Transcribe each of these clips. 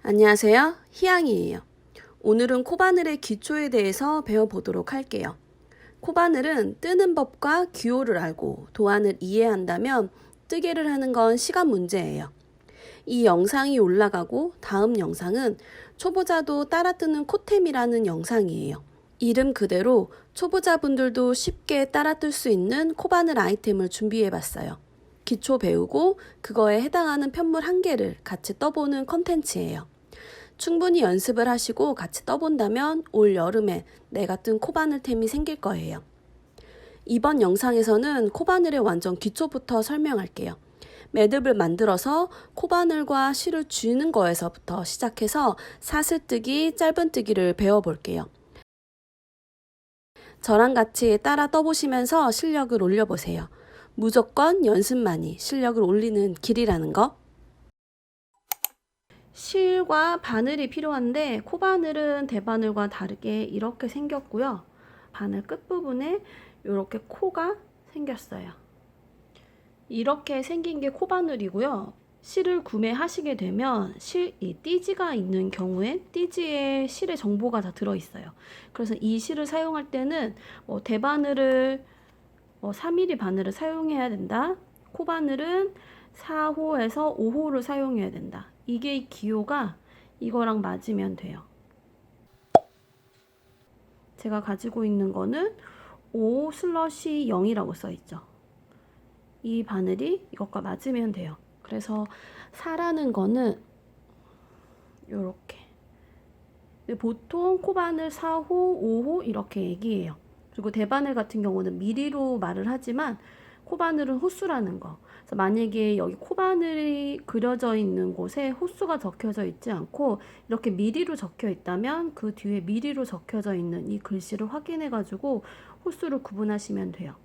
안녕하세요. 희양이에요. 오늘은 코바늘의 기초에 대해서 배워보도록 할게요. 코바늘은 뜨는 법과 기호를 알고 도안을 이해한다면 뜨개를 하는 건 시간 문제예요. 이 영상이 올라가고 다음 영상은 초보자도 따라 뜨는 코템이라는 영상이에요. 이름 그대로 초보자분들도 쉽게 따라 뜰 수 있는 코바늘 아이템을 준비해봤어요. 기초 배우고 그거에 해당하는 편물 한 개를 같이 떠보는 컨텐츠예요. 충분히 연습을 하시고 같이 떠본다면 올 여름에 내가 뜬 코바늘템이 생길 거예요. 이번 영상에서는 코바늘의 완전 기초부터 설명할게요. 매듭을 만들어서 코바늘과 실을 쥐는 거에서부터 시작해서 사슬뜨기, 짧은뜨기를 배워볼게요. 저랑 같이 따라 떠보시면서 실력을 올려보세요. 무조건 연습만이 실력을 올리는 길이라는 거. 실과 바늘이 필요한데 코바늘은 대바늘과 다르게 이렇게 생겼고요. 바늘 끝부분에 이렇게 코가 생겼어요. 이렇게 생긴 게 코바늘이고요. 실을 구매하시게 되면 이 띠지가 있는 경우에 띠지에 실의 정보가 다 들어있어요. 그래서 이 실을 사용할 때는 대바늘을 3mm 바늘을 사용해야 된다. 코바늘은 4호에서 5호를 사용해야 된다. 이게 기호가 이거랑 맞으면 돼요. 제가 가지고 있는 거는 5/0이라고 써있죠. 이 바늘이 이것과 맞으면 돼요. 그래서 4라는 거는 요렇게. 보통 코바늘 4호, 5호 이렇게 얘기해요. 그리고 대바늘 같은 경우는 미리로 말을 하지만 코바늘은 호수라는 거. 그래서 만약에 여기 코바늘이 그려져 있는 곳에 호수가 적혀져 있지 않고 이렇게 미리로 적혀 있다면 그 뒤에 미리로 적혀져 있는 이 글씨를 확인해 가지고 호수를 구분하시면 돼요.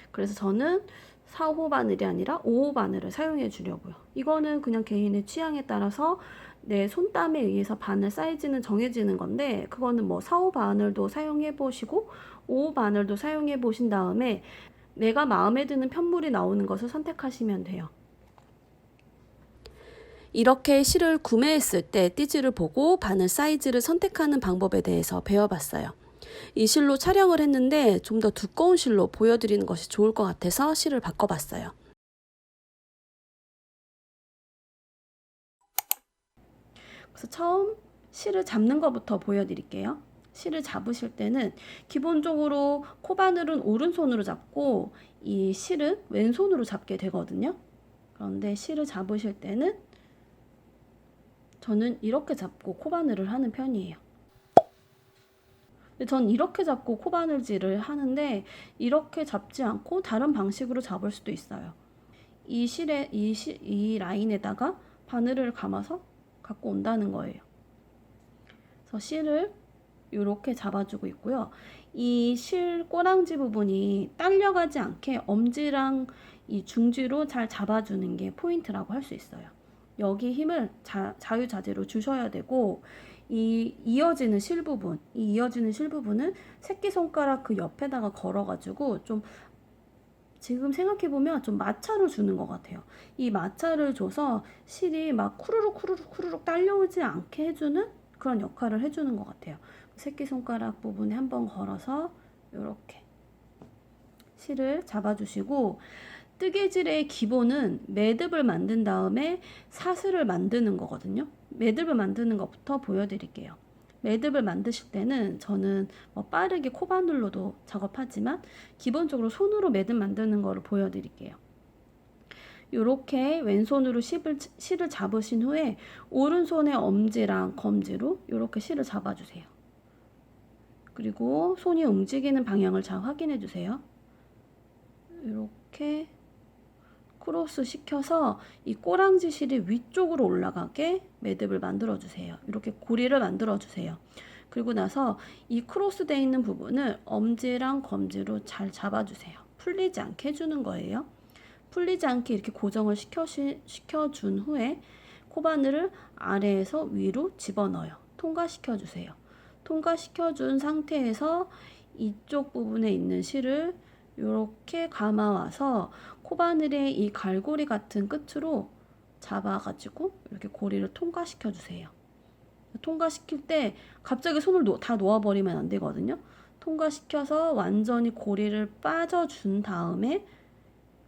그래서 저는 4호 바늘이 아니라 5호 바늘을 사용해 주려고요. 이거는 그냥 개인의 취향에 따라서 내 손땀에 의해서 바늘 사이즈는 정해지는 건데 그거는 4호 바늘도 사용해 보시고 5호 바늘도 사용해 보신 다음에 내가 마음에 드는 편물이 나오는 것을 선택하시면 돼요. 이렇게 실을 구매했을 때 띠지를 보고 바늘 사이즈를 선택하는 방법에 대해서 배워봤어요. 이 실로 촬영을 했는데 좀 더 두꺼운 실로 보여드리는 것이 좋을 것 같아서 실을 바꿔봤어요. 그래서 처음 실을 잡는 것부터 보여드릴게요. 실을 잡으실 때는 기본적으로 코바늘은 오른손으로 잡고 이 실은 왼손으로 잡게 되거든요. 그런데 실을 잡으실 때는 저는 이렇게 잡고 코바늘을 하는 편이에요. 전 이렇게 잡고 코바늘질을 하는데 이렇게 잡지 않고 다른 방식으로 잡을 수도 있어요. 이 라인에다가 바늘을 감아서 갖고 온다는 거예요. 그래서 실을 이렇게 잡아주고 있고요. 이 실 꼬랑지 부분이 딸려가지 않게 엄지랑 이 중지로 잘 잡아주는 게 포인트라고 할 수 있어요. 여기 힘을 자유자재로 주셔야 되고 이 이어지는 실 부분은 새끼손가락 그 옆에다가 걸어가지고 좀 지금 생각해보면 좀 마찰을 주는 것 같아요. 이 마찰을 줘서 실이 막 쿠르륵 딸려오지 않게 해주는 그런 역할을 해주는 것 같아요. 새끼손가락 부분에 한번 걸어서 이렇게 실을 잡아주시고 뜨개질의 기본은 매듭을 만든 다음에 사슬을 만드는 거거든요. 매듭을 만드는 것부터 보여드릴게요. 매듭을 만드실 때는 저는 빠르게 코바늘로도 작업하지만 기본적으로 손으로 매듭 만드는 거를 보여드릴게요. 이렇게 왼손으로 실을 잡으신 후에 오른손의 엄지랑 검지로 이렇게 실을 잡아주세요. 그리고 손이 움직이는 방향을 잘 확인해 주세요. 이렇게 크로스 시켜서 이 꼬랑지 실이 위쪽으로 올라가게 매듭을 만들어 주세요. 이렇게 고리를 만들어 주세요. 그리고 나서 이 크로스 되어 있는 부분을 엄지랑 검지로 잘 잡아주세요. 풀리지 않게 해주는 거예요. 풀리지 않게 이렇게 고정을 시켜준 후에 코바늘을 아래에서 위로 집어넣어요. 통과시켜주세요. 통과시켜준 상태에서 이쪽 부분에 있는 실을 이렇게 감아와서 코바늘의 이 갈고리 같은 끝으로 잡아가지고 이렇게 고리를 통과시켜 주세요. 통과시킬 때 갑자기 손을 다 놓아버리면 안 되거든요. 통과시켜서 완전히 고리를 빠져준 다음에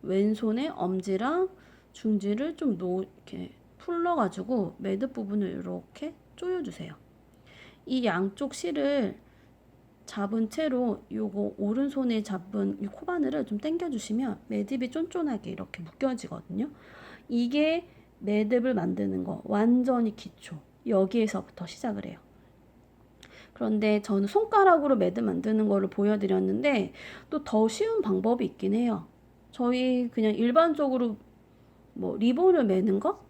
왼손에 엄지랑 중지를 좀 이렇게 풀러가지고 매듭 부분을 이렇게 조여주세요. 이 양쪽 실을 잡은 채로 요거 오른손에 잡은 이 코바늘을 좀 당겨주시면 매듭이 쫀쫀하게 이렇게 묶여지거든요. 이게 매듭을 만드는 거 완전히 기초. 여기에서부터 시작을 해요. 그런데 저는 손가락으로 매듭 만드는 거를 보여드렸는데 또 더 쉬운 방법이 있긴 해요. 저희 그냥 일반적으로 뭐 리본을 매는 거?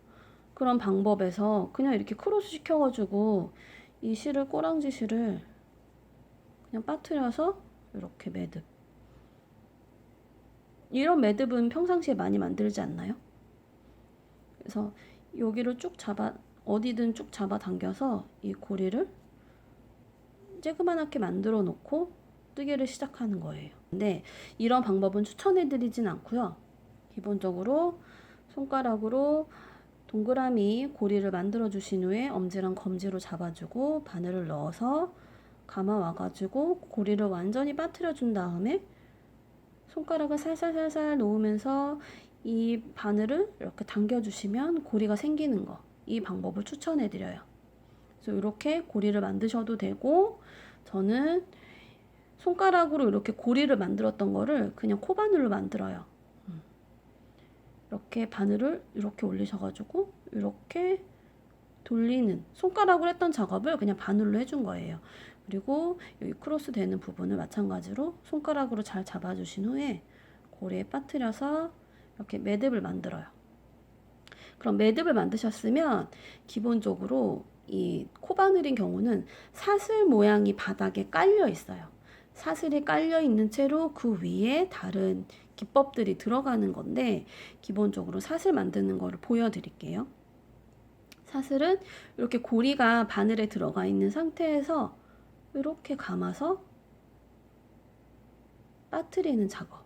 그런 방법에서 그냥 이렇게 크로스 시켜가지고 이 실을 꼬랑지 실을 그냥 빠뜨려서 이렇게 매듭. 이런 매듭은 평상시에 많이 만들지 않나요? 그래서 여기를 쭉 어디든 쭉 잡아 당겨서 이 고리를 쬐그만하게 만들어 놓고 뜨개를 시작하는 거예요. 근데 이런 방법은 추천해 드리진 않고요. 기본적으로 손가락으로 동그라미 고리를 만들어 주신 후에 엄지랑 검지로 잡아주고 바늘을 넣어서 감아 와가지고 고리를 완전히 빠뜨려 준 다음에 손가락을 살살살살 놓으면서 이 바늘을 이렇게 당겨주시면 고리가 생기는 거, 이 방법을 추천해 드려요. 그래서 이렇게 고리를 만드셔도 되고, 저는 손가락으로 이렇게 고리를 만들었던 거를 그냥 코바늘로 만들어요. 이렇게 바늘을 이렇게 올리셔가지고 이렇게 돌리는, 손가락으로 했던 작업을 그냥 바늘로 해준 거예요. 그리고 여기 크로스 되는 부분을 마찬가지로 손가락으로 잘 잡아주신 후에 고리에 빠뜨려서 이렇게 매듭을 만들어요. 그럼 매듭을 만드셨으면 기본적으로 이 코바늘인 경우는 사슬 모양이 바닥에 깔려 있어요. 사슬이 깔려 있는 채로 그 위에 다른 기법들이 들어가는 건데, 기본적으로 사슬 만드는 거를 보여드릴게요. 사슬은 이렇게 고리가 바늘에 들어가 있는 상태에서 이렇게 감아서 빠뜨리는 작업.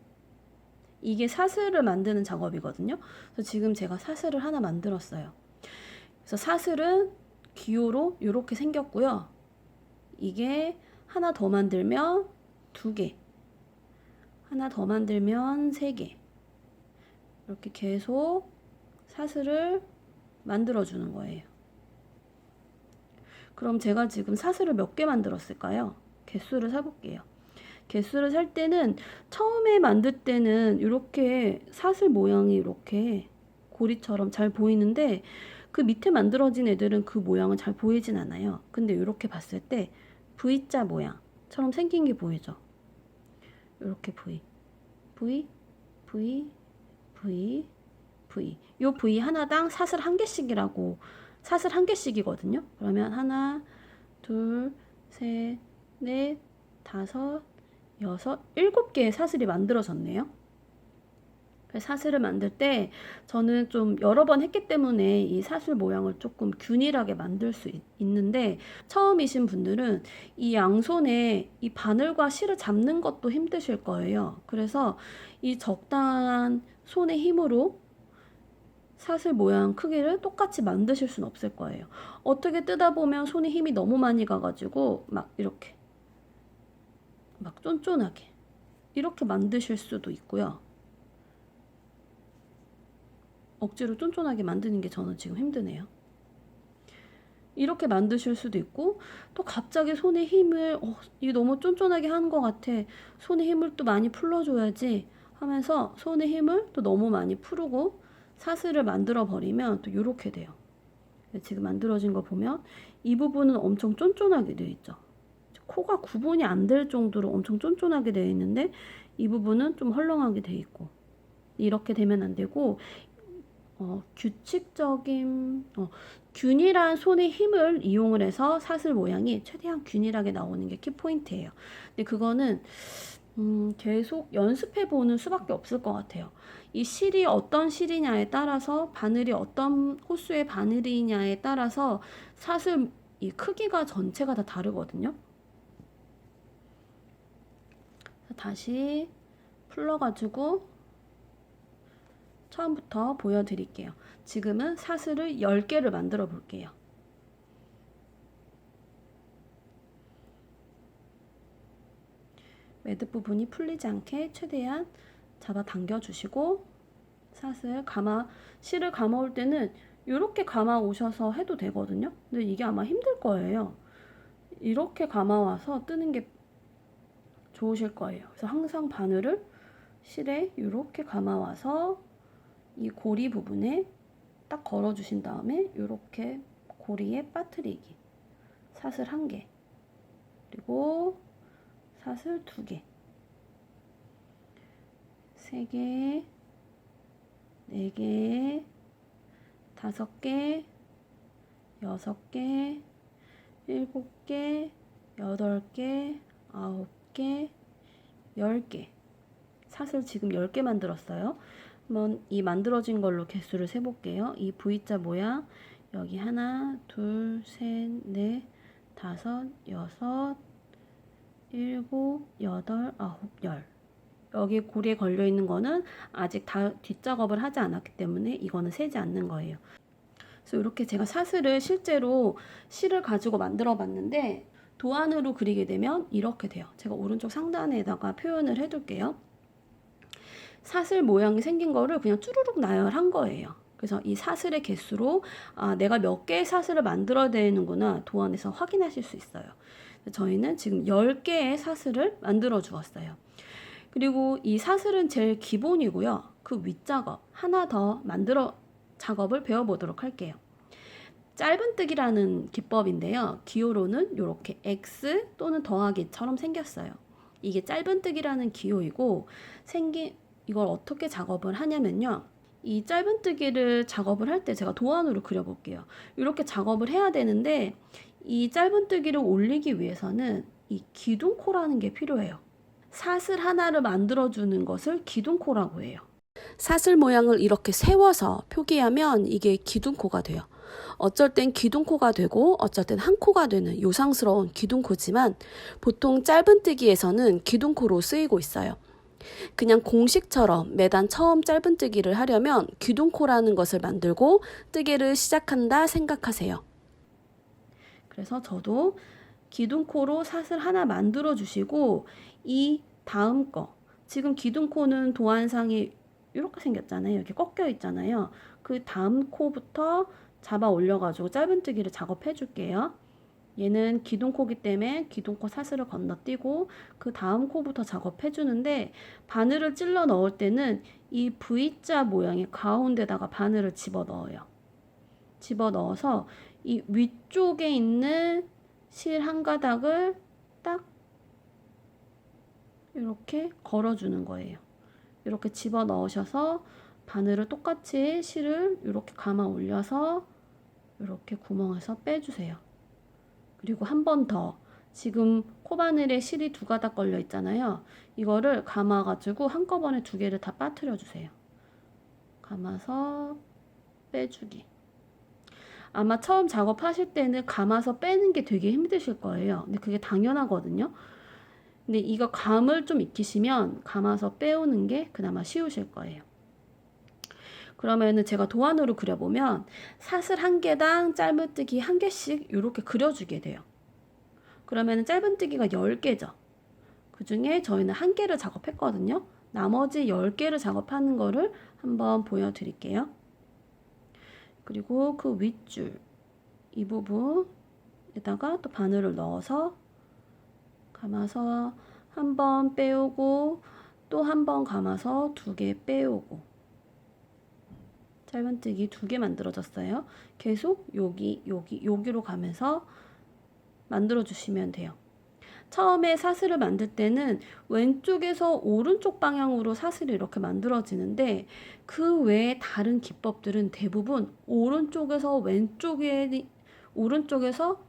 이게 사슬을 만드는 작업이거든요. 그래서 지금 제가 사슬을 하나 만들었어요. 그래서 사슬은 기호로 이렇게 생겼고요. 이게 하나 더 만들면 2개, 하나 더 만들면 3개, 이렇게 계속 사슬을 만들어 주는 거예요. 그럼 제가 지금 사슬을 몇 개 만들었을까요? 개수를 세볼게요. 개수를 셀 때는 처음에 만들 때는 이렇게 사슬 모양이 이렇게 고리처럼 잘 보이는데, 그 밑에 만들어진 애들은 그 모양은 잘 보이진 않아요. 근데 이렇게 봤을 때 V자 모양처럼 생긴 게 보이죠? 이렇게 V, V, V, V, V. 요 V 하나당 사슬 1개씩이라고, 사슬 1개씩이거든요. 그러면 하나, 둘, 셋, 넷, 다섯, 여섯, 7개의 사슬이 만들어졌네요. 사슬을 만들 때 저는 좀 여러 번 했기 때문에 이 사슬 모양을 조금 균일하게 만들 수 있는데, 처음이신 분들은 이 양손에 이 바늘과 실을 잡는 것도 힘드실 거예요. 그래서 이 적당한 손의 힘으로 사슬 모양 크기를 똑같이 만드실 수는 없을 거예요. 어떻게 뜨다 보면 손에 힘이 너무 많이 가가지고 막 이렇게 막 쫀쫀하게 이렇게 만드실 수도 있고요. 억지로 쫀쫀하게 만드는 게 저는 지금 힘드네요. 이렇게 만드실 수도 있고, 또 갑자기 손에 힘을 이게 너무 쫀쫀하게 하는 것 같아, 손에 힘을 또 많이 풀어줘야지 하면서 손에 힘을 또 너무 많이 풀고 사슬을 만들어 버리면 또 이렇게 돼요. 지금 만들어진 거 보면 이 부분은 엄청 쫀쫀하게 되어 있죠. 코가 구분이 안 될 정도로 엄청 쫀쫀하게 되어 있는데, 이 부분은 좀 헐렁하게 되어 있고, 이렇게 되면 안 되고, 규칙적인, 균일한 손의 힘을 이용을 해서 사슬 모양이 최대한 균일하게 나오는 게 키포인트예요. 근데 그거는 계속 연습해 보는 수밖에 없을 것 같아요. 이 실이 어떤 실이냐에 따라서, 바늘이 어떤 호수의 바늘이냐에 따라서 사슬 이 크기가 전체가 다 다르거든요. 다시 풀러가지고 처음부터 보여드릴게요. 지금은 사슬을 10개를 만들어 볼게요. 매듭 부분이 풀리지 않게 최대한 잡아 당겨 주시고, 실을 감아 올 때는 이렇게 감아 오셔서 해도 되거든요. 근데 이게 아마 힘들 거예요. 이렇게 감아 와서 뜨는 게 좋으실 거예요. 그래서 항상 바늘을 실에 이렇게 감아 와서 이 고리 부분에 딱 걸어 주신 다음에 이렇게 고리에 빠뜨리기. 사슬 1개, 그리고 사슬 2개, 3개, 4개, 5개, 6개, 7개, 8개, 9개, 10개. 사슬 지금 10개 만들었어요. 한번 이 만들어진 걸로 개수를 세볼게요. 이 V자 모양, 여기 하나, 둘, 셋, 넷, 다섯, 여섯, 일곱, 여덟, 아홉, 열. 여기 고리에 걸려 있는 거는 아직 다 뒷작업을 하지 않았기 때문에 이거는 세지 않는 거예요. 그래서 이렇게 제가 사슬을 실제로 실을 가지고 만들어 봤는데, 도안으로 그리게 되면 이렇게 돼요. 제가 오른쪽 상단에다가 표현을 해둘게요. 사슬 모양이 생긴 거를 그냥 쭈루룩 나열한 거예요. 그래서 이 사슬의 개수로 내가 몇 개의 사슬을 만들어야 되는구나 도안에서 확인하실 수 있어요. 저희는 지금 10개의 사슬을 만들어 주었어요. 그리고 이 사슬은 제일 기본이고요. 그 윗작업 하나 더 만들어 작업을 배워보도록 할게요. 짧은뜨기라는 기법인데요. 기호로는 이렇게 X 또는 더하기처럼 생겼어요. 이게 짧은뜨기라는 기호이고, 이걸 어떻게 작업을 하냐면요. 이 짧은뜨기를 작업을 할 때 제가 도안으로 그려볼게요. 이렇게 작업을 해야 되는데, 이 짧은뜨기를 올리기 위해서는 이 기둥코라는 게 필요해요. 사슬 하나를 만들어주는 것을 기둥코라고 해요. 사슬 모양을 이렇게 세워서 표기하면 이게 기둥코가 돼요. 어쩔 땐 기둥코가 되고 어쩔 땐 한 코가 되는 요상스러운 기둥코지만, 보통 짧은뜨기에서는 기둥코로 쓰이고 있어요. 그냥 공식처럼 매단 처음 짧은뜨기를 하려면 기둥코라는 것을 만들고 뜨개를 시작한다 생각하세요. 그래서 저도 기둥코로 사슬 하나 만들어 주시고, 이 다음 거, 지금 기둥코는 도안상이 이렇게 생겼잖아요. 이렇게 꺾여 있잖아요. 그 다음 코부터 잡아 올려가지고 짧은뜨기를 작업해 줄게요. 얘는 기둥코기 때문에 기둥코 사슬을 건너뛰고 그 다음 코부터 작업해 주는데, 바늘을 찔러 넣을 때는 이 V자 모양의 가운데다가 바늘을 집어 넣어요. 집어 넣어서 이 위쪽에 있는 실 한 가닥을 딱 이렇게 걸어주는 거예요. 이렇게 집어 넣으셔서 바늘을 똑같이 실을 이렇게 감아 올려서 이렇게 구멍에서 빼주세요. 그리고 한 번 더, 지금 코바늘에 실이 2가닥 걸려 있잖아요. 이거를 감아가지고 한꺼번에 2개를 다 빠뜨려 주세요. 감아서 빼주기. 아마 처음 작업하실 때는 감아서 빼는 게 되게 힘드실 거예요. 근데 그게 당연하거든요. 근데 이거 감을 좀 익히시면 감아서 빼오는 게 그나마 쉬우실 거예요. 그러면은 제가 도안으로 그려보면 사슬 1개당 짧은뜨기 1개씩 이렇게 그려주게 돼요. 그러면은 짧은뜨기가 10개죠. 그 중에 저희는 1개를 작업했거든요. 나머지 10개를 작업하는 거를 한번 보여드릴게요. 그리고 그 윗줄, 이 부분에다가 또 바늘을 넣어서 감아서 한 번 빼오고, 또 한 번 감아서 2개 빼오고, 짧은뜨기 2개 만들어졌어요. 계속 여기로 가면서 만들어 주시면 돼요. 처음에 사슬을 만들 때는 왼쪽에서 오른쪽 방향으로 사슬이 이렇게 만들어지는데, 그 외에 다른 기법들은 대부분 오른쪽에서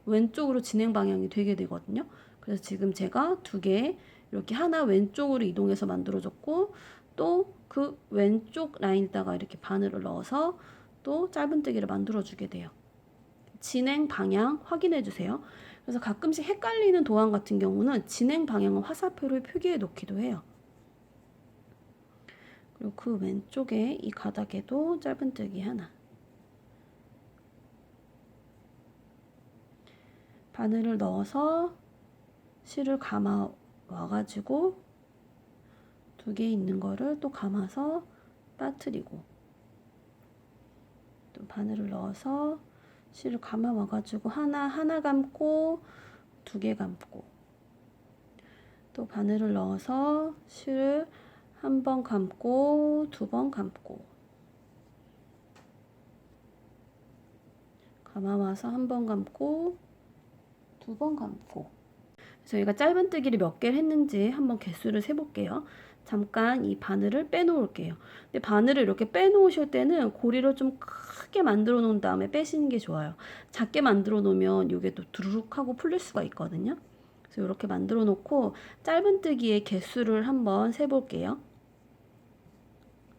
왼쪽으로 진행 방향이 되게 되거든요. 그래서 지금 제가 2개 이렇게 하나 왼쪽으로 이동해서 만들어줬고, 또 그 왼쪽 라인에다가 이렇게 바늘을 넣어서 또 짧은뜨기를 만들어주게 돼요. 진행 방향 확인해 주세요. 그래서 가끔씩 헷갈리는 도안 같은 경우는 진행 방향을 화살표로 표기해 놓기도 해요. 그리고 그 왼쪽에 이 가닥에도 짧은뜨기 하나. 바늘을 넣어서 실을 감아 와가지고 두 개 있는 거를 또 감아서 빠뜨리고, 또 바늘을 넣어서 실을 감아 와가지고 하나 감고 두 개 감고, 또 바늘을 넣어서 실을 한 번 감고 두 번 감고, 감아와서 한 번 감고 두 번 감고. 저희가 짧은뜨기를 몇 개를 했는지 한번 개수를 세볼게요. 잠깐 이 바늘을 빼놓을게요. 근데 바늘을 이렇게 빼놓으실 때는 고리를 좀 크게 만들어 놓은 다음에 빼시는 게 좋아요. 작게 만들어 놓으면 이게 또 두루룩 하고 풀릴 수가 있거든요. 그래서 이렇게 만들어 놓고 짧은뜨기의 개수를 한번 세볼게요.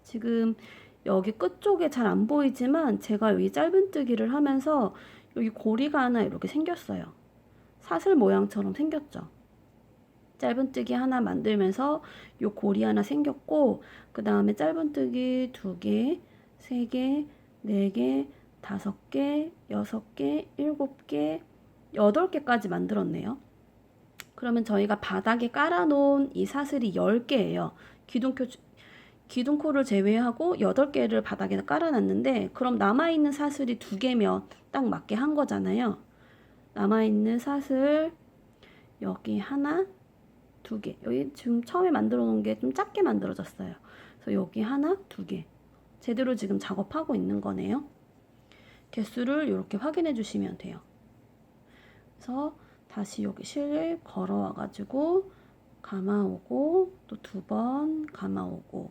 지금 여기 끝쪽에 잘 안 보이지만 제가 여기 짧은뜨기를 하면서 여기 고리가 하나 이렇게 생겼어요. 사슬 모양처럼 생겼죠. 짧은뜨기 하나 만들면서 요 고리 하나 생겼고, 그 다음에 짧은뜨기 2개, 3개, 4개, 5개, 6개, 7개, 8개까지 만들었네요. 그러면 저희가 바닥에 깔아놓은 이 사슬이 10개예요. 기둥코를 제외하고 8개를 바닥에 깔아놨는데, 그럼 남아있는 사슬이 2개면 딱 맞게 한 거잖아요. 남아있는 사슬 여기 하나, 2개. 여기 지금 처음에 만들어 놓은 게 좀 작게 만들어졌어요. 그래서 여기 하나, 2개. 제대로 지금 작업하고 있는 거네요. 개수를 이렇게 확인해 주시면 돼요. 그래서 다시 여기 실을 걸어와 가지고 감아오고 또 2번 감아오고,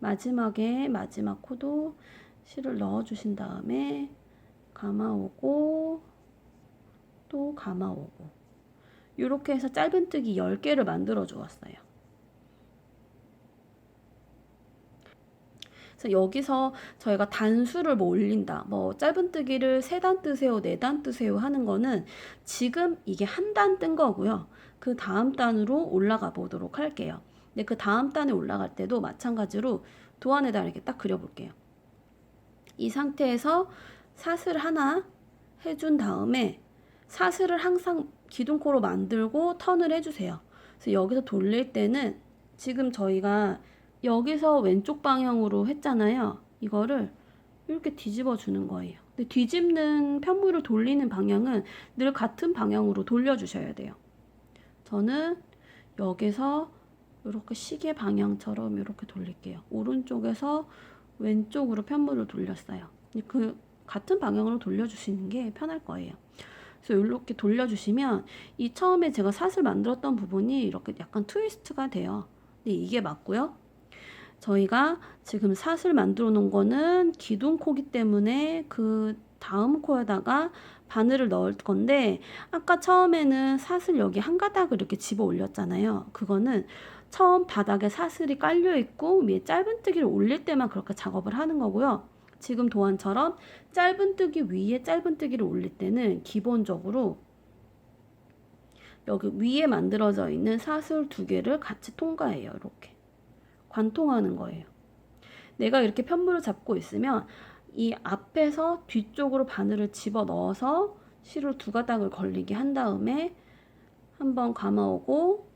마지막에 마지막 코도 실을 넣어 주신 다음에 감아오고 또 감아오고, 이렇게 해서 짧은뜨기 10개를 만들어 주었어요. 그래서 여기서 저희가 단수를 뭐 올린다, 뭐 짧은뜨기를 3단 뜨세요, 4단 뜨세요 하는 거는 지금 이게 한 단 뜬 거고요. 그 다음 단으로 올라가 보도록 할게요. 근데 그 다음 단에 올라갈 때도 마찬가지로 도안에다 이렇게 딱 그려볼게요. 이 상태에서 사슬 하나 해준 다음에 사슬을 항상 기둥코로 만들고 턴을 해주세요. 그래서 여기서 돌릴 때는 지금 저희가 여기서 왼쪽 방향으로 했잖아요. 이거를 이렇게 뒤집어 주는 거예요. 근데 뒤집는 편물을 돌리는 방향은 늘 같은 방향으로 돌려주셔야 돼요. 저는 여기서 이렇게 시계 방향처럼 이렇게 돌릴게요. 오른쪽에서 왼쪽으로 편물을 돌렸어요. 그 같은 방향으로 돌려주시는 게 편할 거예요. 그래서 이렇게 돌려주시면 이 처음에 제가 사슬 만들었던 부분이 이렇게 약간 트위스트가 돼요. 근데 이게 맞고요. 저희가 지금 사슬 만들어 놓은 거는 기둥코기 때문에 그 다음 코에다가 바늘을 넣을 건데, 아까 처음에는 사슬 여기 한 가닥을 이렇게 집어 올렸잖아요. 그거는 처음 바닥에 사슬이 깔려 있고 위에 짧은뜨기를 올릴 때만 그렇게 작업을 하는 거고요. 지금 도안처럼 짧은뜨기 위에 짧은뜨기를 올릴 때는 기본적으로 여기 위에 만들어져 있는 사슬 2개를 같이 통과해요. 이렇게 관통하는 거예요. 내가 이렇게 편물을 잡고 있으면 이 앞에서 뒤쪽으로 바늘을 집어 넣어서 실을 2가닥을 걸리게 한 다음에 한 번 감아오고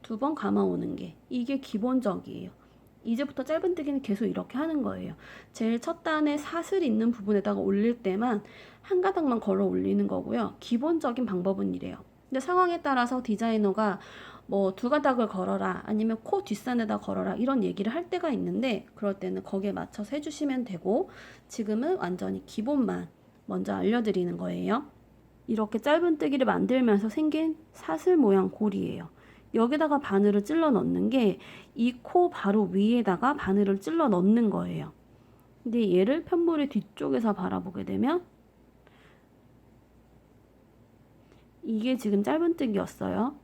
2번 감아오는 게 이게 기본적이에요. 이제부터 짧은뜨기는 계속 이렇게 하는 거예요. 제일 첫 단에 사슬이 있는 부분에다가 올릴 때만 한 가닥만 걸어 올리는 거고요. 기본적인 방법은 이래요. 근데 상황에 따라서 디자이너가 뭐 2가닥을 걸어라, 아니면 코 뒷산에다 걸어라, 이런 얘기를 할 때가 있는데, 그럴 때는 거기에 맞춰서 해주시면 되고, 지금은 완전히 기본만 먼저 알려드리는 거예요. 이렇게 짧은뜨기를 만들면서 생긴 사슬 모양 고리예요. 여기다가 바늘을 찔러 넣는 게 이 코 바로 위에다가 바늘을 찔러 넣는 거예요. 근데 얘를 편물의 뒤쪽에서 바라보게 되면 이게 지금 짧은뜨기였어요.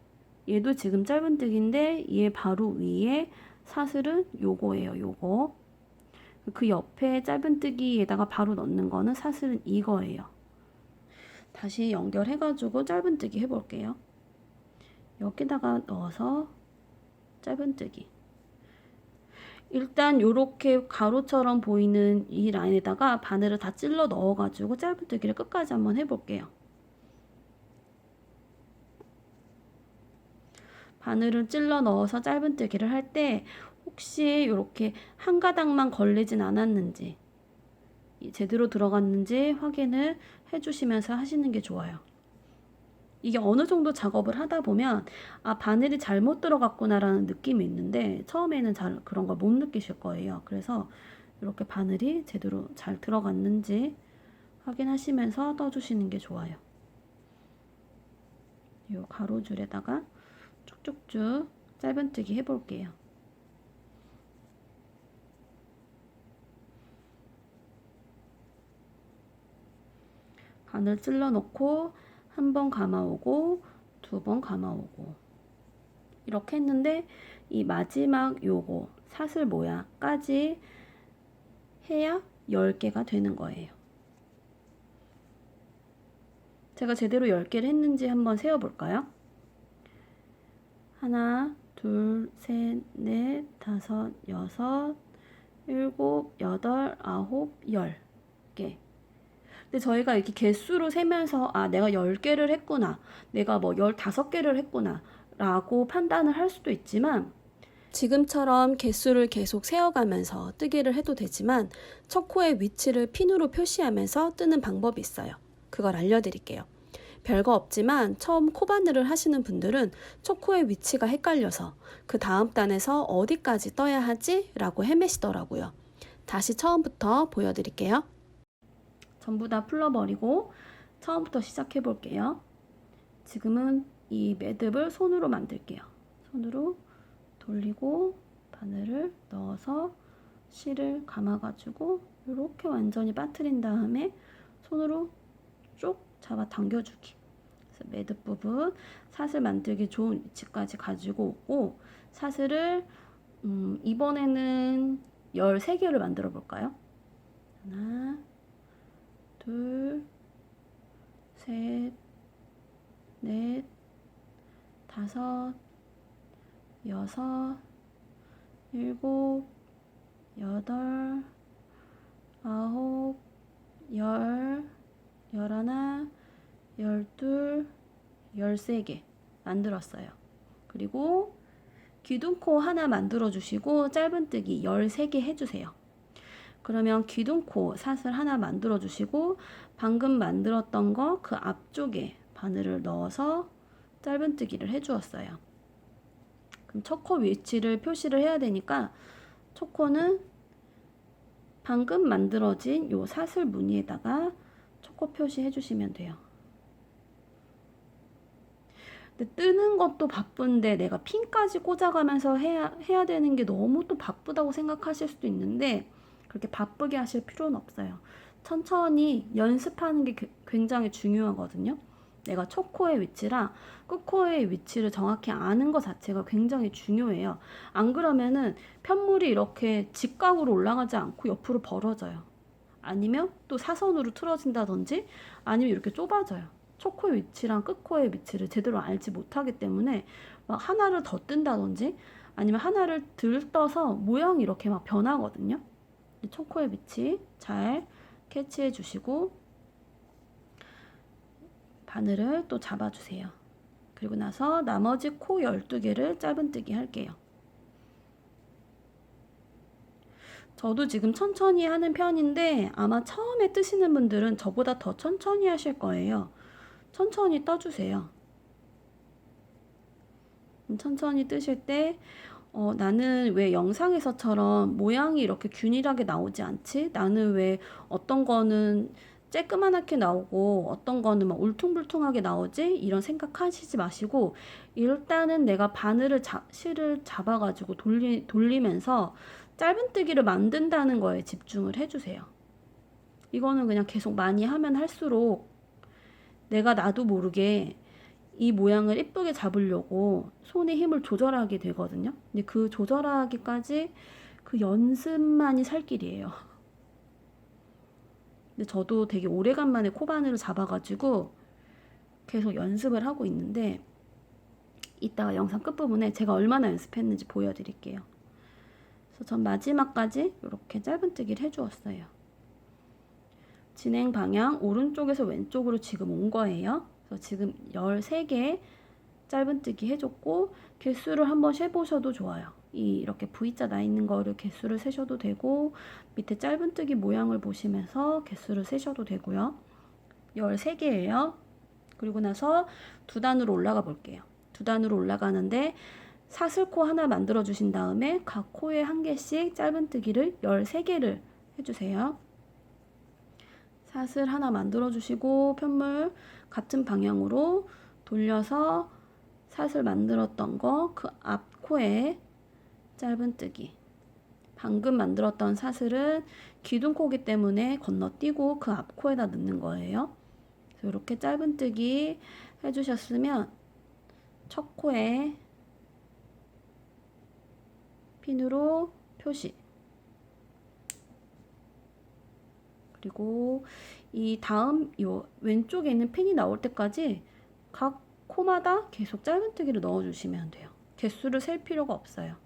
얘도 지금 짧은뜨기인데 얘 바로 위에 사슬은 요거예요. 요거. 그 옆에 짧은뜨기에다가 바로 넣는 거는 사슬은 이거예요. 다시 연결해가지고 짧은뜨기 해볼게요. 여기다가 넣어서 짧은뜨기. 일단 요렇게 가로처럼 보이는 이 라인에다가 바늘을 다 찔러 넣어가지고 짧은뜨기를 끝까지 한번 해볼게요. 바늘을 찔러 넣어서 짧은뜨기를 할 때 혹시 이렇게 한 가닥만 걸리진 않았는지 제대로 들어갔는지 확인을 해주시면서 하시는 게 좋아요. 이게 어느 정도 작업을 하다 보면 아, 바늘이 잘못 들어갔구나 라는 느낌이 있는데 처음에는 잘 그런 걸 못 느끼실 거예요. 그래서 이렇게 바늘이 제대로 잘 들어갔는지 확인하시면서 떠주시는 게 좋아요. 이 가로줄에다가 쭉쭉쭉 짧은뜨기 해볼게요. 바늘 찔러 놓고 한 번 감아오고 두 번 감아오고 이렇게 했는데 이 마지막 요거 사슬 모양까지 해야 10개가 되는 거예요. 제가 제대로 10개를 했는지 한번 세어 볼까요? 하나, 둘, 셋, 넷, 다섯, 여섯, 일곱, 여덟, 아홉, 10개. 근데 저희가 이렇게 개수로 세면서 아, 내가 10개를 했구나, 내가 뭐 15개를 했구나 라고 판단을 할 수도 있지만 지금처럼 개수를 계속 세어가면서 뜨기를 해도 되지만 첫 코의 위치를 핀으로 표시하면서 뜨는 방법이 있어요. 그걸 알려드릴게요. 별거 없지만 처음 코바늘을 하시는 분들은 첫 코의 위치가 헷갈려서 그 다음 단에서 어디까지 떠야 하지? 라고 헤매시더라고요. 다시 처음부터 보여드릴게요. 전부 다 풀러버리고 처음부터 시작해 볼게요. 지금은 이 매듭을 손으로 만들게요. 손으로 돌리고 바늘을 넣어서 실을 감아가지고 이렇게 완전히 빠뜨린 다음에 손으로 쭉 잡아 당겨주기. 그래서 매듭 부분 사슬 만들기 좋은 위치까지 가지고 오고 사슬을 이번에는 13개를 만들어 볼까요? 하나, 둘, 셋, 넷, 다섯, 여섯, 일곱, 여덟, 아홉, 열, 열하나, 열둘, 13개 만들었어요. 그리고 기둥코 하나 만들어 주시고 짧은뜨기 13개 해주세요. 그러면 기둥코 사슬 하나 만들어 주시고 방금 만들었던 거 그 앞쪽에 바늘을 넣어서 짧은뜨기를 해 주었어요. 그럼 첫 코 위치를 표시를 해야 되니까 첫 코는 방금 만들어진 요 사슬 무늬에다가 첫 코 표시해 주시면 돼요. 근데 뜨는 것도 바쁜데 내가 핀까지 꽂아가면서 해야 되는 게 너무 또 바쁘다고 생각하실 수도 있는데 그렇게 바쁘게 하실 필요는 없어요. 천천히 연습하는 게 굉장히 중요하거든요. 내가 첫 코의 위치랑 끝 코의 위치를 정확히 아는 것 자체가 굉장히 중요해요. 안 그러면은 편물이 이렇게 직각으로 올라가지 않고 옆으로 벌어져요. 아니면 또 사선으로 틀어진다든지 아니면 이렇게 좁아져요. 첫 코의 위치랑 끝 코의 위치를 제대로 알지 못하기 때문에 막 하나를 더 뜬다든지 아니면 하나를 덜 떠서 모양이 이렇게 막 변하거든요. 첫 코의 위치 잘 캐치해 주시고 바늘을 또 잡아주세요. 그리고 나서 나머지 코 12개를 짧은뜨기 할게요. 저도 지금 천천히 하는 편인데 아마 처음에 뜨시는 분들은 저보다 더 천천히 하실 거예요. 천천히 떠주세요. 천천히 뜨실 때 나는 왜 영상에서처럼 모양이 이렇게 균일하게 나오지 않지? 나는 왜 어떤 거는 쬐끄만하게 나오고 어떤 거는 막 울퉁불퉁하게 나오지? 이런 생각하시지 마시고 일단은 내가 실을 잡아가지고 돌리면서 짧은뜨기를 만든다는 거에 집중을 해주세요. 이거는 그냥 계속 많이 하면 할수록 내가 나도 모르게 이 모양을 이쁘게 잡으려고 손의 힘을 조절하게 되거든요. 근데 그 조절하기까지 그 연습만이 살 길이에요. 근데 저도 되게 오래간만에 코바늘을 잡아가지고 계속 연습을 하고 있는데 이따가 영상 끝부분에 제가 얼마나 연습했는지 보여드릴게요. 그래서 전 마지막까지 이렇게 짧은뜨기를 해주었어요. 진행 방향 오른쪽에서 왼쪽으로 지금 온 거예요. 그래서 지금 13개 짧은뜨기 해줬고 개수를 한번 세보셔도 좋아요. 이렇게 V자 나 있는 거를 개수를 세셔도 되고 밑에 짧은뜨기 모양을 보시면서 개수를 세셔도 되고요. 13개예요. 그리고 나서 두 단으로 올라가 볼게요. 두 단으로 올라가는데 사슬코 하나 만들어 주신 다음에 각 코에 한 개씩 짧은뜨기를 13개를 해주세요. 사슬 하나 만들어 주시고 편물 같은 방향으로 돌려서 사슬 만들었던 거 그 앞 코에 짧은뜨기. 방금 만들었던 사슬은 기둥코기 때문에 건너뛰고 그 앞 코에다 넣는 거예요. 그래서 이렇게 짧은뜨기 해주셨으면 첫 코에 핀으로 표시. 그리고 이 다음 요 왼쪽에 있는 핀이 나올 때까지 각 코마다 계속 짧은뜨기를 넣어주시면 돼요. 개수를 셀 필요가 없어요.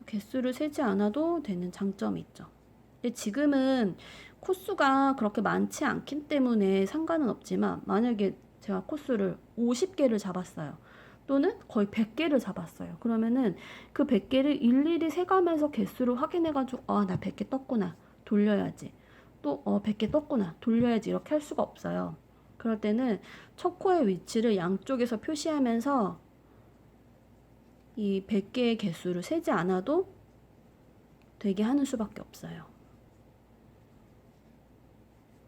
개수를 세지 않아도 되는 장점이 있죠. 근데 지금은 코수가 그렇게 많지 않기 때문에 상관은 없지만 만약에 제가 코수를 50개를 잡았어요. 또는 거의 100개를 잡았어요. 그러면은 그 100개를 일일이 세가면서 개수를 확인해가지고 나 100개 떴구나. 돌려야지. 또 100개 떴구나. 돌려야지. 이렇게 할 수가 없어요. 그럴 때는 첫 코의 위치를 양쪽에서 표시하면서 이 100개의 개수를 세지 않아도 되게 하는 수밖에 없어요.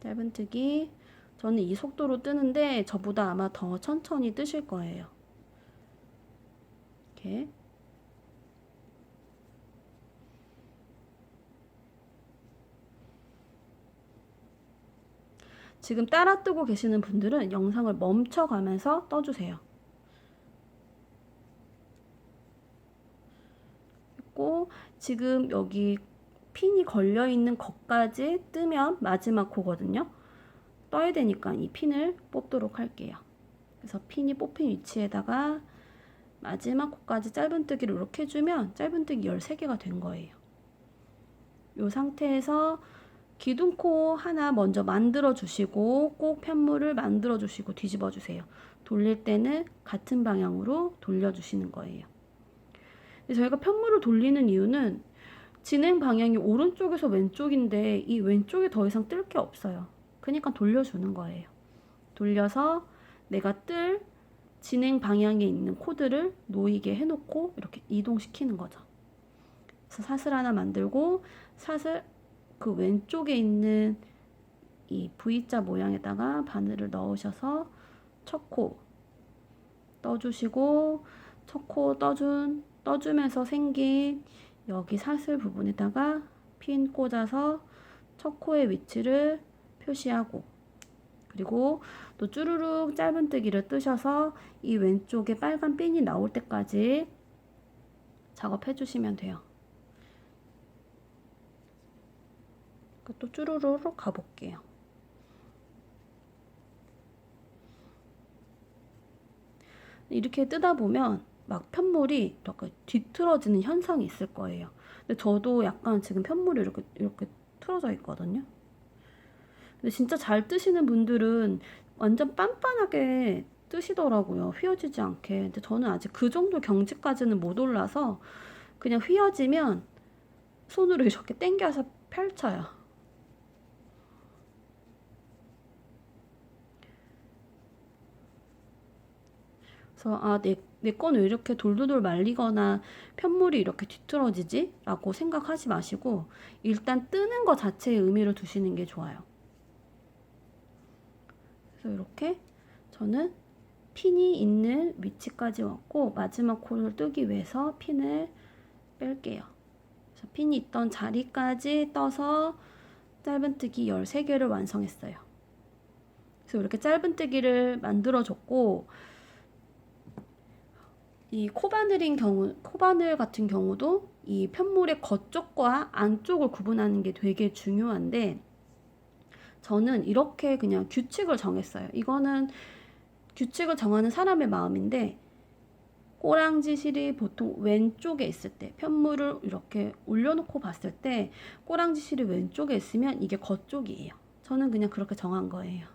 짧은뜨기. 저는 이 속도로 뜨는데 저보다 아마 더 천천히 뜨실 거예요. 이렇게. 지금 따라 뜨고 계시는 분들은 영상을 멈춰가면서 떠주세요. 했고 지금 여기 핀이 걸려있는 것까지 뜨면 마지막 코거든요. 떠야 되니까 이 핀을 뽑도록 할게요. 그래서 핀이 뽑힌 위치에다가 마지막 코까지 짧은뜨기를 이렇게 해주면 짧은뜨기 13개가 된 거예요. 이 상태에서 기둥코 하나 먼저 만들어 주시고 꼭 편물을 만들어 주시고 뒤집어 주세요. 돌릴 때는 같은 방향으로 돌려 주시는 거예요. 저희가 편물을 돌리는 이유는 진행 방향이 오른쪽에서 왼쪽인데 이 왼쪽에 더 이상 뜰 게 없어요. 그러니까 돌려주는 거예요. 돌려서 내가 뜰 진행 방향에 있는 코드를 놓이게 해놓고 이렇게 이동시키는 거죠. 그래서 사슬 하나 만들고 사슬 그 왼쪽에 있는 이 V자 모양에다가 바늘을 넣으셔서 첫 코 떠주시고 첫 코 떠주면서 생긴 여기 사슬 부분에다가 핀 꽂아서 첫 코의 위치를 표시하고 그리고 또 쭈루룩 짧은뜨기를 뜨셔서 이 왼쪽에 빨간 핀이 나올 때까지 작업해 주시면 돼요. 또 쭈루룩 가볼게요. 이렇게 뜨다 보면 막 편물이 이렇게 뒤틀어지는 현상이 있을 거예요. 근데 저도 약간 지금 편물이 이렇게 틀어져 있거든요. 근데 진짜 잘 뜨시는 분들은 완전 빤빤하게 뜨시더라고요. 휘어지지 않게. 근데 저는 아직 그 정도 경지까지는 못 올라서 그냥 휘어지면 손으로 이렇게 당겨서 펼쳐요. 그래서 내 거는 왜 이렇게 돌돌돌 말리거나 편물이 이렇게 뒤틀어지지? 라고 생각하지 마시고 일단 뜨는 거 자체에 의미를 두시는 게 좋아요. 그래서 이렇게 저는 핀이 있는 위치까지 왔고 마지막 코를 뜨기 위해서 핀을 뺄게요. 그래서 핀이 있던 자리까지 떠서 짧은뜨기 13개를 완성했어요. 그래서 이렇게 짧은뜨기를 만들어줬고 이 코바늘 같은 경우도 이 편물의 겉쪽과 안쪽을 구분하는 게 되게 중요한데 저는 이렇게 그냥 규칙을 정했어요. 이거는 규칙을 정하는 사람의 마음인데 꼬랑지 실이 보통 왼쪽에 있을 때, 편물을 이렇게 올려놓고 봤을 때 꼬랑지 실이 왼쪽에 있으면 이게 겉쪽이에요. 저는 그냥 그렇게 정한 거예요.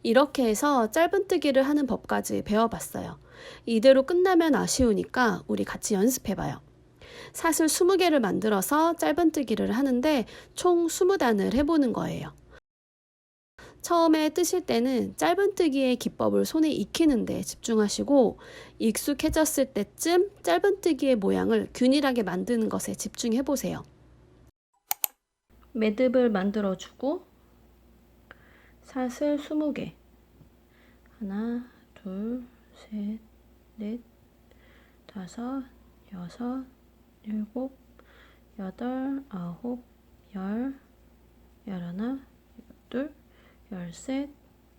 이렇게 해서 짧은뜨기를 하는 법까지 배워봤어요. 이대로 끝나면 아쉬우니까 우리 같이 연습해봐요. 사슬 20개를 만들어서 짧은뜨기를 하는데 총 20단을 해보는 거예요. 처음에 뜨실 때는 짧은뜨기의 기법을 손에 익히는 데 집중하시고 익숙해졌을 때쯤 짧은뜨기의 모양을 균일하게 만드는 것에 집중해보세요. 매듭을 만들어주고 사슬 20개 하나, 둘, 셋, 넷, 다섯, 여섯, 일곱, 여덟, 아홉, 열, 열하나, 열둘, 열셋,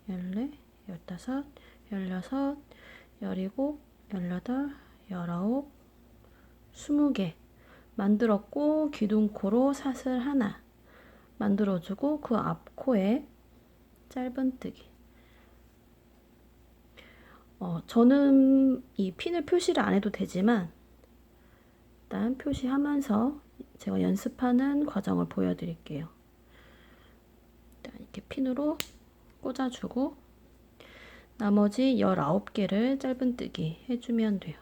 열넷, 열다섯, 열여섯, 열일곱, 열여덟, 열아홉, 20개 만들었고 기둥코로 사슬 하나 만들어주고 그 앞코에 짧은뜨기. 저는 이 핀을 표시를 안 해도 되지만 일단 표시하면서 제가 연습하는 과정을 보여드릴게요. 일단 이렇게 핀으로 꽂아주고 나머지 19개를 짧은뜨기 해주면 돼요.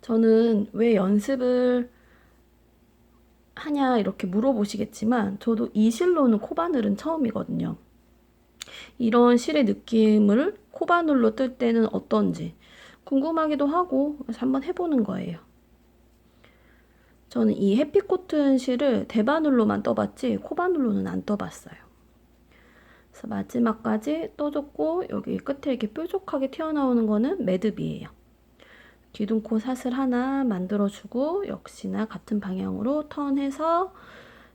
저는 왜 연습을 하냐 이렇게 물어보시겠지만 저도 이 실로는 코바늘은 처음이거든요. 이런 실의 느낌을 코바늘로 뜰 때는 어떤지 궁금하기도 하고 그래서 한번 해보는 거예요. 저는 이 해피코튼 실을 대바늘로만 떠봤지 코바늘로는 안 떠봤어요. 그래서 마지막까지 떠줬고 여기 끝에 이렇게 뾰족하게 튀어나오는 거는 매듭이에요. 뒤둥코 사슬 하나 만들어주고 역시나 같은 방향으로 턴해서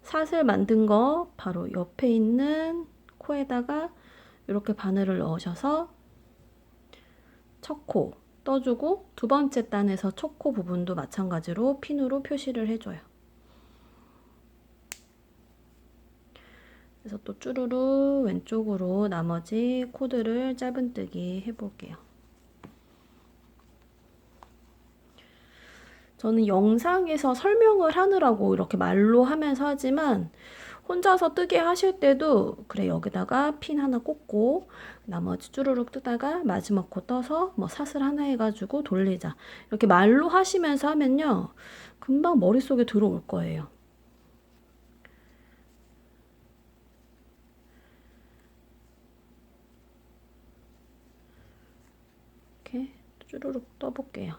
사슬 만든 거 바로 옆에 있는 코에다가 이렇게 바늘을 넣으셔서 첫 코 떠주고 두 번째 단에서 첫 코 부분도 마찬가지로 핀으로 표시를 해줘요. 그래서 또 쭈루루 왼쪽으로 나머지 코드를 짧은뜨기 해볼게요. 저는 영상에서 설명을 하느라고 이렇게 말로 하면서 하지만 혼자서 뜨게 하실 때도 그래 여기다가 핀 하나 꽂고 나머지 쭈루룩 뜨다가 마지막 코 떠서 뭐 사슬 하나 해가지고 돌리자 이렇게 말로 하시면서 하면요 금방 머릿속에 들어올 거예요. 이렇게 쭈루룩 떠볼게요.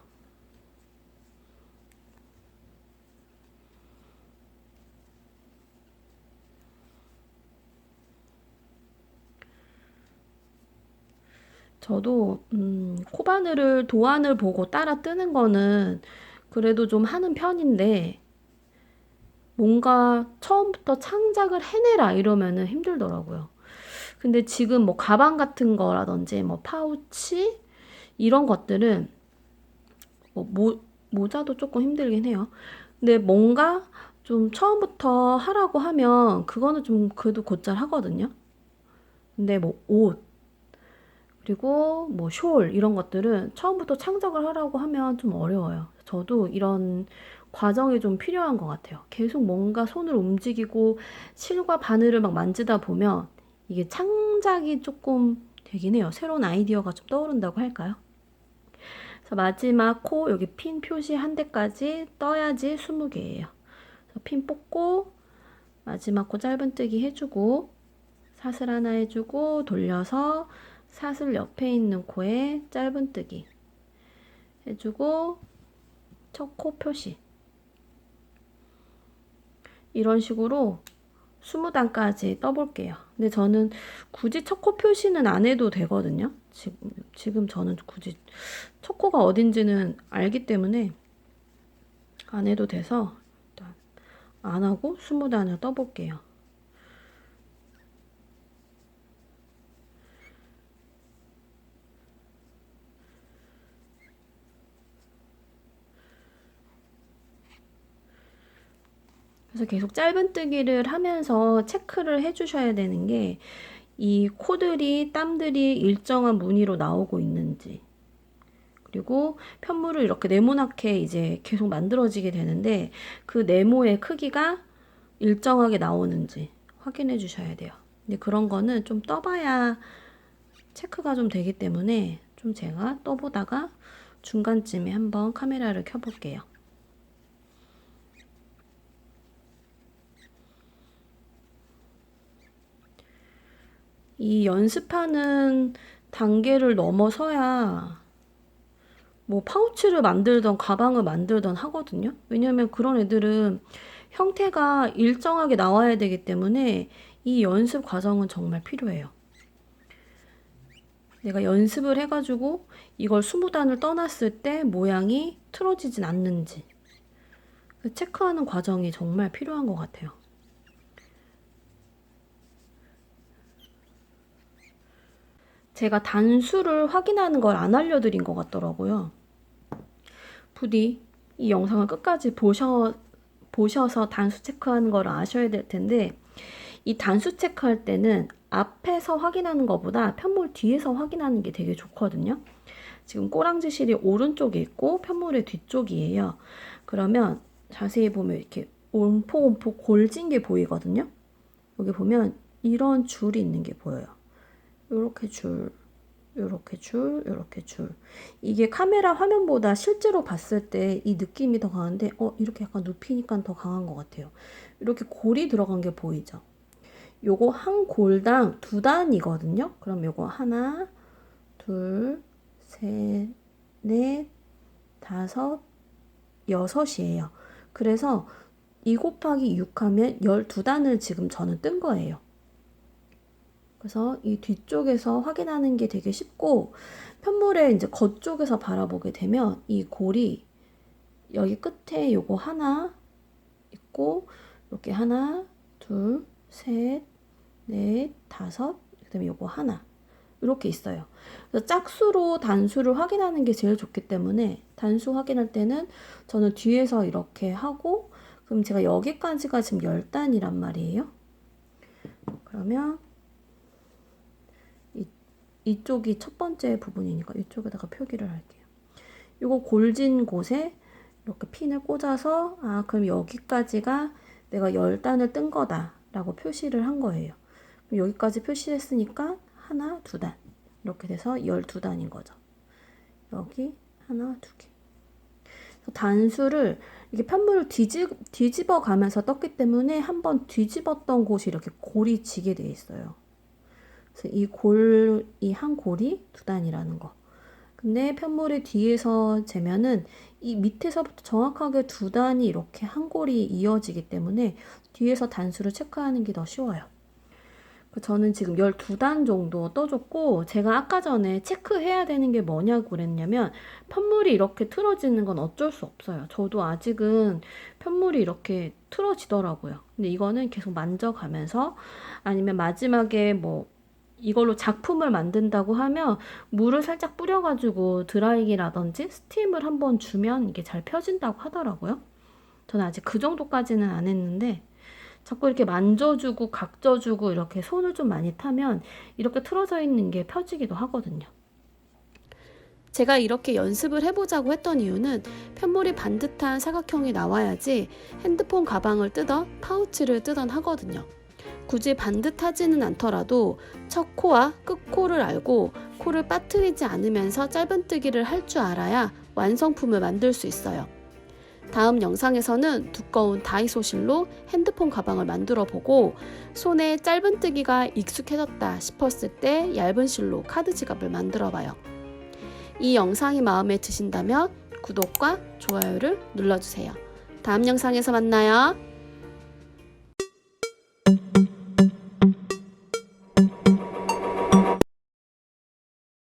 저도 코바늘을 도안을 보고 따라 뜨는 거는 그래도 좀 하는 편인데 뭔가 처음부터 창작을 해내라 이러면은 힘들더라고요. 근데 지금 뭐 가방 같은 거라든지 뭐 파우치 이런 것들은 모자도 조금 힘들긴 해요. 근데 뭔가 좀 처음부터 하라고 하면 그거는 좀 그래도 곧잘 하거든요. 근데 뭐 옷, 그리고 뭐 숄 이런 것들은 처음부터 창작을 하라고 하면 좀 어려워요. 저도 이런 과정이 좀 필요한 것 같아요. 계속 뭔가 손을 움직이고 실과 바늘을 막 만지다 보면 이게 창작이 조금 되긴 해요. 새로운 아이디어가 좀 떠오른다고 할까요? 그래서 마지막 코 여기 핀 표시 한 대까지 떠야지 20개예요. 핀 뽑고 마지막 코 짧은뜨기 해주고 사슬 하나 해주고 돌려서 사슬 옆에 있는 코에 짧은뜨기 해주고 첫 코 표시 이런 식으로 20단까지 떠볼게요. 근데 저는 굳이 첫 코 표시는 안 해도 되거든요. 지금 저는 굳이 첫 코가 어딘지는 알기 때문에 안 해도 돼서 일단 안 하고 20단을 떠볼게요. 그래서 계속 짧은뜨기를 하면서 체크를 해주셔야 되는 게 이 코들이 땀들이 일정한 무늬로 나오고 있는지, 그리고 편물을 이렇게 네모나게 이제 계속 만들어지게 되는데 그 네모의 크기가 일정하게 나오는지 확인해 주셔야 돼요. 근데 그런 거는 좀 떠봐야 체크가 좀 되기 때문에 좀 제가 떠보다가 중간쯤에 한번 카메라를 켜볼게요. 이 연습하는 단계를 넘어서야 뭐 파우치를 만들던 가방을 만들던 하거든요. 왜냐면 그런 애들은 형태가 일정하게 나와야 되기 때문에 이 연습 과정은 정말 필요해요. 내가 연습을 해가지고 이걸 20단을 떠났을 때 모양이 틀어지진 않는지 체크하는 과정이 정말 필요한 것 같아요. 제가 단수를 확인하는 걸 안 알려드린 것 같더라고요. 부디 이 영상을 끝까지 보셔서 단수 체크하는 걸 아셔야 될 텐데, 이 단수 체크할 때는 앞에서 확인하는 것보다 편물 뒤에서 확인하는 게 되게 좋거든요. 지금 꼬랑지 실이 오른쪽에 있고 편물의 뒤쪽이에요. 그러면 자세히 보면 이렇게 움푹움푹 골진 게 보이거든요. 여기 보면 이런 줄이 있는 게 보여요. 요렇게 줄, 요렇게 줄, 요렇게 줄. 이게 카메라 화면보다 실제로 봤을 때 이 느낌이 더 강한데, 이렇게 약간 눕히니까 더 강한 것 같아요. 이렇게 골이 들어간 게 보이죠? 요거 한 골당 2단이거든요. 그럼 요거 하나, 둘, 셋, 넷, 다섯, 여섯이에요. 그래서 2 곱하기 6 하면 12단을 지금 저는 뜬 거예요. 그래서 이 뒤쪽에서 확인하는 게 되게 쉽고, 편물의 이제 겉쪽에서 바라보게 되면 이 골이 여기 끝에 요거 하나 있고, 이렇게 하나, 둘, 셋, 넷, 다섯, 그다음에 요거 하나 이렇게 있어요. 그래서 짝수로 단수를 확인하는 게 제일 좋기 때문에 단수 확인할 때는 저는 뒤에서 이렇게 하고, 그럼 제가 여기까지가 지금 10단이란 말이에요. 그러면 이쪽이 첫 번째 부분이니까 이쪽에다가 표기를 할게요. 요거 골진 곳에 이렇게 핀을 꽂아서, 그럼 여기까지가 내가 10단을 뜬 거다 라고 표시를 한 거예요. 그럼 여기까지 표시했으니까 하나, 2단 이렇게 돼서 12단인 거죠. 여기 하나, 2개. 단수를 이게 편물을 뒤집어 가면서 떴기 때문에 한번 뒤집었던 곳이 이렇게 골이 지게 돼 있어요. 그래서 이 한 골이 2단이라는 거. 근데 편물이 뒤에서 재면은 이 밑에서부터 정확하게 2단이 이렇게 한 골이 이어지기 때문에 뒤에서 단수를 체크하는 게 더 쉬워요. 저는 지금 12단 정도 떠줬고, 제가 아까 전에 체크해야 되는 게 뭐냐고 그랬냐면, 편물이 이렇게 틀어지는 건 어쩔 수 없어요. 저도 아직은 편물이 이렇게 틀어지더라고요. 근데 이거는 계속 만져가면서, 아니면 마지막에 뭐 이걸로 작품을 만든다고 하면 물을 살짝 뿌려가지고 드라이기라든지 스팀을 한번 주면 이게 잘 펴진다고 하더라고요. 저는 아직 그 정도까지는 안 했는데, 자꾸 이렇게 만져주고 각져주고 이렇게 손을 좀 많이 타면 이렇게 틀어져 있는 게 펴지기도 하거든요. 제가 이렇게 연습을 해보자고 했던 이유는 편물이 반듯한 사각형이 나와야지 핸드폰 가방을 뜨던 파우치를 뜨던 하거든요. 굳이 반듯하지는 않더라도 첫 코와 끝 코를 알고 코를 빠뜨리지 않으면서 짧은뜨기를 할 줄 알아야 완성품을 만들 수 있어요. 다음 영상에서는 두꺼운 다이소 실로 핸드폰 가방을 만들어 보고, 손에 짧은뜨기가 익숙해졌다 싶었을 때 얇은 실로 카드 지갑을 만들어 봐요. 이 영상이 마음에 드신다면 구독과 좋아요를 눌러주세요. 다음 영상에서 만나요.